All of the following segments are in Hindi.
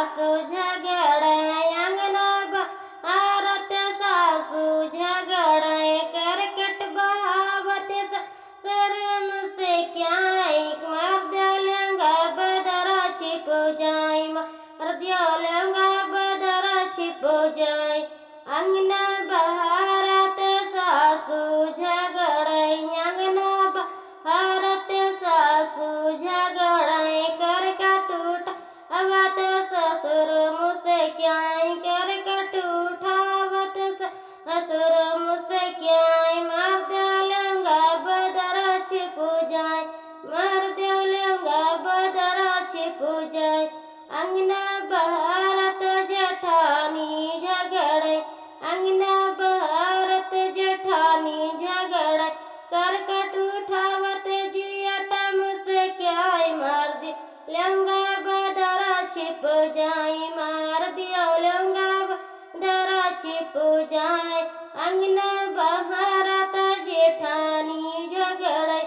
सासू झगड़े अंगना भारत सासू झगड़े करकट बहावत शर्म से क्या मर्दलंगा बदरा छिप जाए मर्दलंगा बदरा छिप जाए अंगना भारत सासू झगड़े अंगना भारत सासू झगड़े कर कटूट अवत ससुर मुझसे क्या कर कटूठावत ससुर मुझसे क्या मर्दलंगा बदरा छिप जाए मर्दलंगा बदरा छिप जाए अंगना भारत जेठानी झगड़े अंगना भारत जेठानी झगड़े करकट उठावत जियटम से क्या मार लंगा बदरा छिप जाए मार दियो लंगा बदरा छिप जाए अंगना भारत जेठानी झगड़े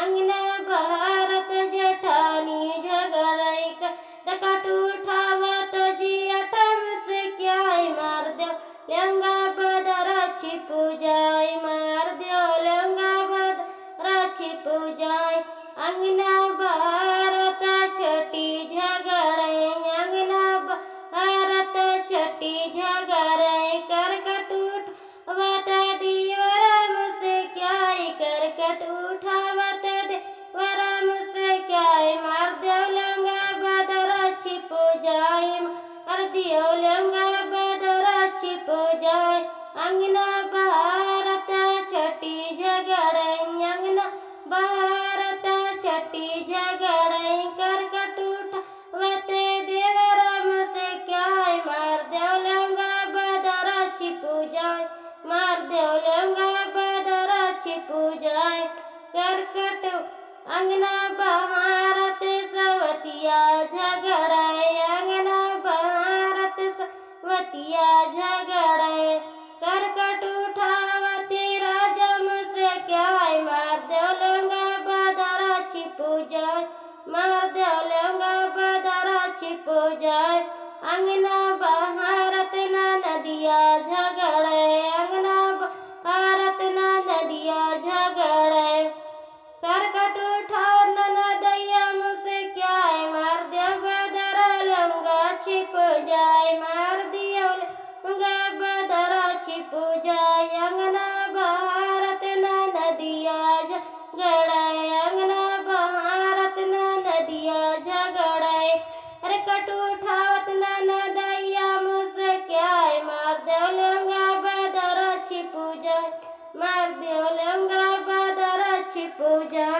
अंगना भारत जेठानी झगड़े करकट उठावत जियटम से क्या मार दो लंगा बदरा छिप जाए मार दो लंगा बदरा छिप जाए अंगना भारत छठी झगड़े अंगना भारत छठी झगड़े करकट उठावत दीवरम से क्या करकट उठावत दीवरम से क्या मार दो लंगा बदरा छिप जाए मार दियो लंगा बदरा छिप जाए अंगना भारत छठी झगड़े अंगना भारत छठी झगड़े करकट उठावत देवरम से क्या मार दो लंगा बदरा छिप जाए मार दो लंगा बदरा छिप जाए करकट अंगना भारत सवतिया झगड़े अंगना भारत सवतिया झगड़े करकट उठावत राजम से क्या मार दो लंगा बदरा छिप जाए मार दो लंगा बदरा छिप जाए अंगना भारत नदिया झगड़े अंगना भारत नदिया झगड़े करकट उठाओ ननदैया मुझसे क्या मार दो बदरा लंगा छिप जाए मार दियो लंगा बदरा छिप जाए अंगना भारत नदिया झगड़े अंगना भारत नदिया झगड़े करकट उठावत ननदैया मुझसे क्या मार दो लंगा बदरा छिप जाए मार दो लंगा बदरा छिप जाए।